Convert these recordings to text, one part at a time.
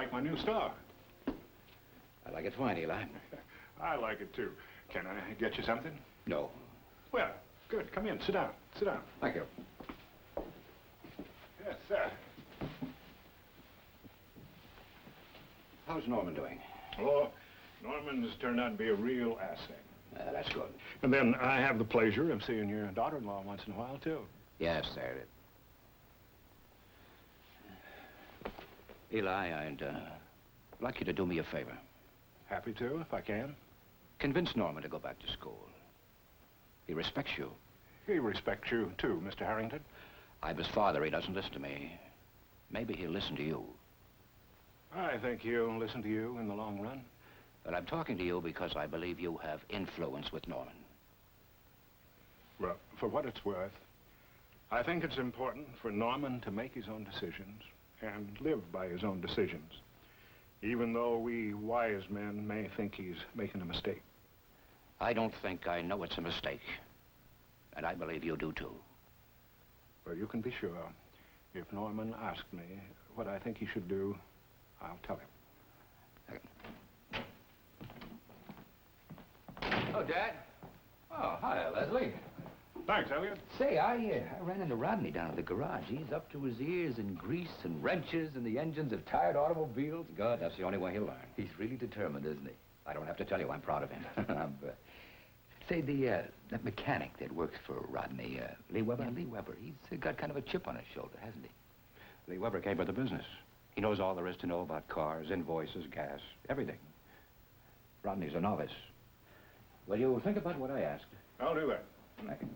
like my new star? I like it fine, Eli. I like it, too. Can I get you something? No. Well, good. Come in. Sit down. Sit down. Thank you. Yes, sir. How's Norman doing? Oh, Norman's turned out to be a real asset. That's good. And then I have the pleasure of seeing your daughter-in-law once in a while, too. Yes, sir. Eli, I'd like you to do me a favor. Happy to, if I can. Convince Norman to go back to school. He respects you. He respects you, too, Mr. Harrington. I'm his father. He doesn't listen to me. Maybe he'll listen to you. I think he'll listen to you in the long run. But I'm talking to you because I believe you have influence with Norman. Well, for what it's worth, I think it's important for Norman to make his own decisions and live by his own decisions, even though we wise men may think he's making a mistake. I don't think I know it's a mistake. And I believe you do, too. Well, you can be sure. If Norman asked me what I think he should do, I'll tell him. Oh, Dad. Oh, hi, Leslie. Thanks, Elliot. Say, I ran into Rodney down at the garage. He's up to his ears in grease and wrenches and the engines of tired automobiles. Good, that's the only way he'll learn. He's really determined, isn't he? I don't have to tell you I'm proud of him. Say, that mechanic that works for Rodney, Lee Weber? Yeah, Lee Weber. He's got kind of a chip on his shoulder, hasn't he? Lee Weber came with the business. He knows all there is to know about cars, invoices, gas, everything. Rodney's a novice. Will you think about what I asked? I'll do that. Thank you.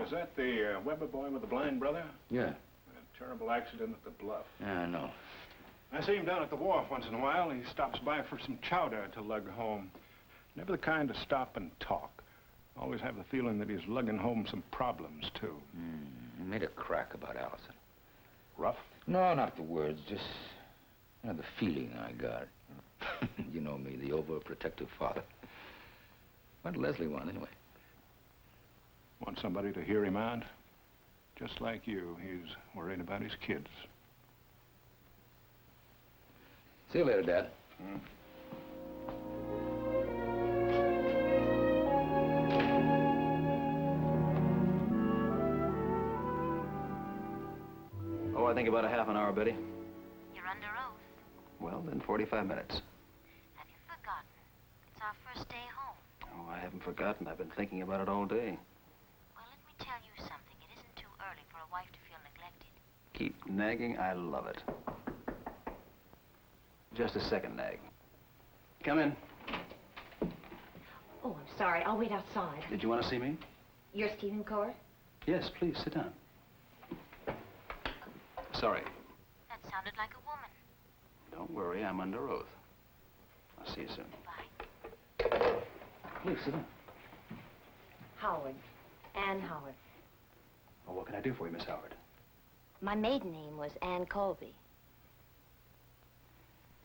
Is that the Weber boy with the blind brother? Yeah. A terrible accident at the Bluff. Yeah, I know. I see him down at the wharf once in a while. He stops by for some chowder to lug home. Never the kind to stop and talk. Always have the feeling that he's lugging home some problems, too. He made a crack about Allison. Rough? No, not the words, just, the feeling I got. You know me, the overprotective father. What did Leslie want, anyway? Want somebody to hear him out? Just like you, he's worried about his kids. See you later, Dad. Oh, I think about a half an hour, Betty. You're under oath. Well, then 45 minutes. Have you forgotten? It's our first day home. Oh, I haven't forgotten. I've been thinking about it all day. Well, let me tell you something. It isn't too early for a wife to feel neglected. Keep nagging. I love it. Just a second, Nag. Come in. Oh, I'm sorry. I'll wait outside. Did you want to see me? You're Stephen Cord? Yes, please, sit down. Sorry. That sounded like a woman. Don't worry, I'm under oath. I'll see you soon. Bye. Please, sit down. Howard. Ann Howard. Well, what can I do for you, Miss Howard? My maiden name was Ann Colby.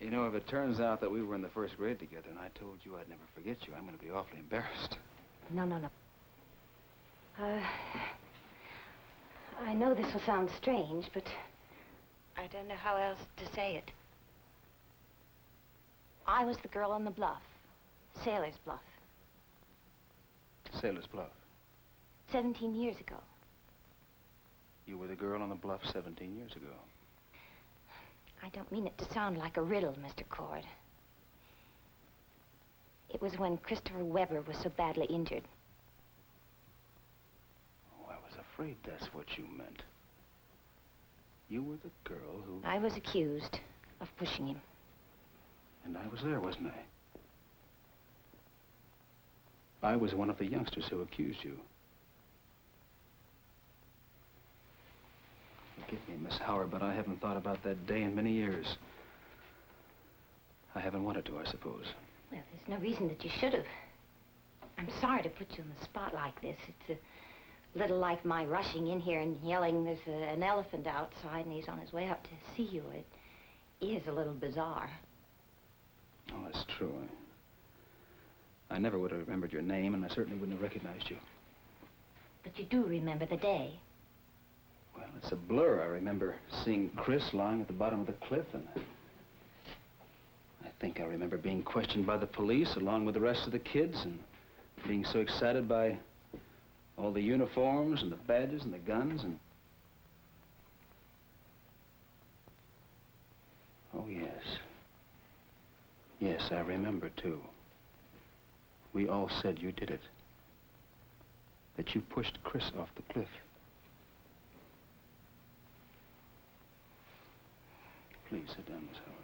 You know, if it turns out that we were in the first grade together and I told you I'd never forget you, I'm going to be awfully embarrassed. No. I know this will sound strange, but I don't know how else to say it. I was the girl on the bluff, Sailor's Bluff. Sailor's Bluff. 17 years ago. You were the girl on the bluff 17 years ago. I don't mean it to sound like a riddle, Mr. Cord. It was when Christopher Weber was so badly injured. Oh, I was afraid that's what you meant. You were the girl who... I was accused of pushing him. And I was there, wasn't I? I was one of the youngsters who accused you. Forgive me, Miss Howard, but I haven't thought about that day in many years. I haven't wanted to, I suppose. Well, there's no reason that you should have. I'm sorry to put you on the spot like this. It's a little like my rushing in here and yelling there's an elephant outside and he's on his way up to see you. It is a little bizarre. Oh, that's true. I never would have remembered your name, and I certainly wouldn't have recognized you. But you do remember the day. Well, it's a blur. I remember seeing Chris lying at the bottom of the cliff, and I think I remember being questioned by the police along with the rest of the kids, and being so excited by all the uniforms and the badges and the guns and... Oh, yes. Yes, I remember, too. We all said you did it. That you pushed Chris off the cliff. Please sit down, Miss Howard.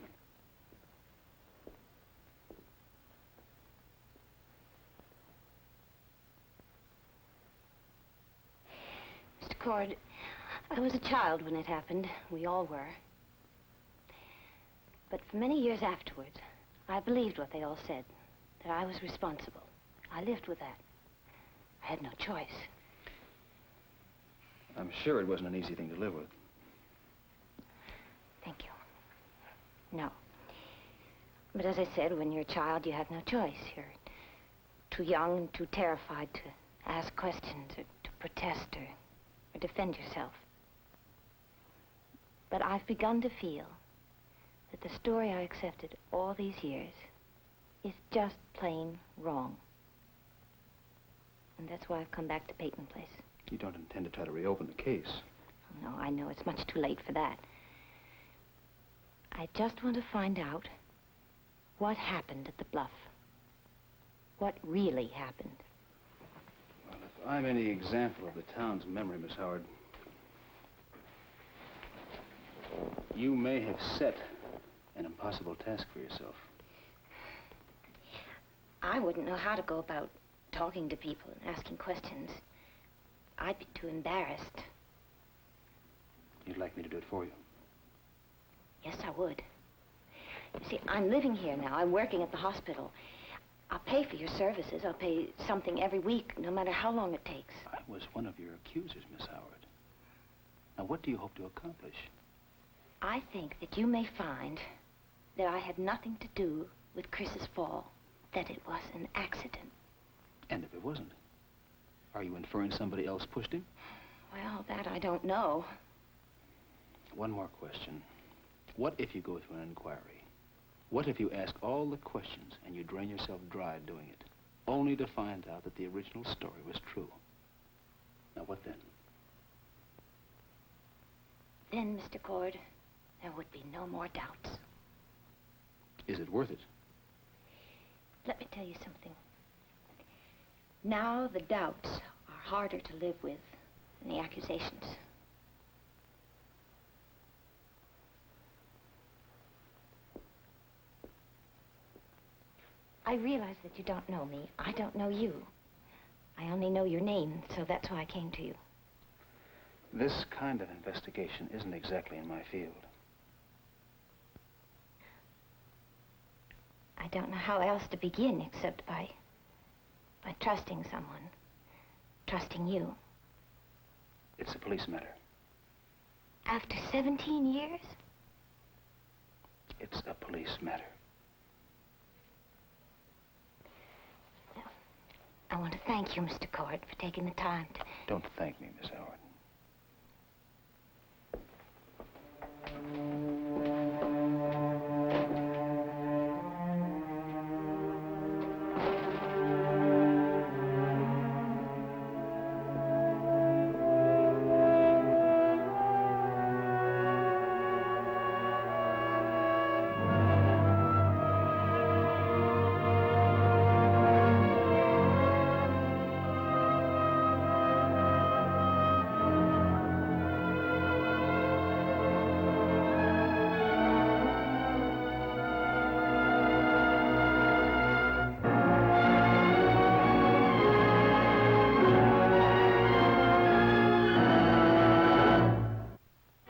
Mr. Cord, I was a child when it happened. We all were. But for many years afterwards, I believed what they all said, that I was responsible. I lived with that. I had no choice. I'm sure it wasn't an easy thing to live with. Thank you. No. But as I said, when you're a child, you have no choice. You're too young and too terrified to ask questions or to protest or defend yourself. But I've begun to feel that the story I accepted all these years is just plain wrong. And that's why I've come back to Peyton Place. You don't intend to try to reopen the case? No, I know it's much too late for that. I just want to find out what happened at the bluff. What really happened. Well, if I'm any example of the town's memory, Miss Howard, you may have set an impossible task for yourself. I wouldn't know how to go about talking to people and asking questions. I'd be too embarrassed. You'd like me to do it for you? Yes, I would. You see, I'm living here now. I'm working at the hospital. I'll pay for your services. I'll pay something every week, no matter how long it takes. I was one of your accusers, Miss Howard. Now, what do you hope to accomplish? I think that you may find that I had nothing to do with Chris's fall, that it was an accident. And if it wasn't, are you inferring somebody else pushed him? Well, that I don't know. One more question. What if you go through an inquiry? What if you ask all the questions and you drain yourself dry doing it, only to find out that the original story was true? Now, what then? Then, Mr. Cord, there would be no more doubts. Is it worth it? Let me tell you something. Now the doubts are harder to live with than the accusations. I realize that you don't know me. I don't know you. I only know your name, so that's why I came to you. This kind of investigation isn't exactly in my field. I don't know how else to begin except by trusting someone, trusting you. It's a police matter. After 17 years? It's a police matter. I want to thank you, Mr. Cord, for taking the time to... Don't thank me, Miss Howard.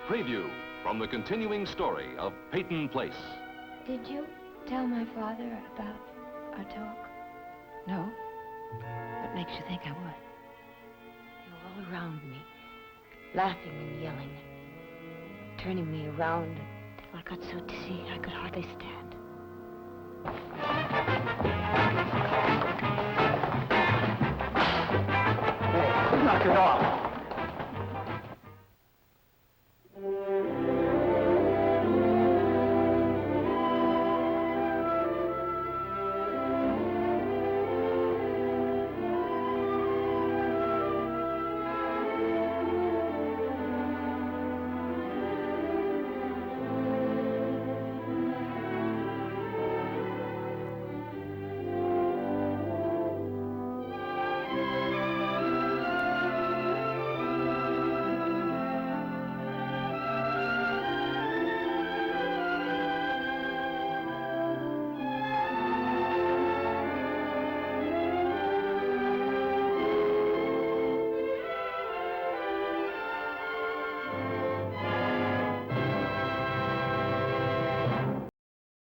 Preview from the continuing story of Peyton Place. Did you tell my father about our talk? No? What makes you think I would? They were all around me, laughing and yelling, turning me around until I got so dizzy I could hardly stand. knock it off.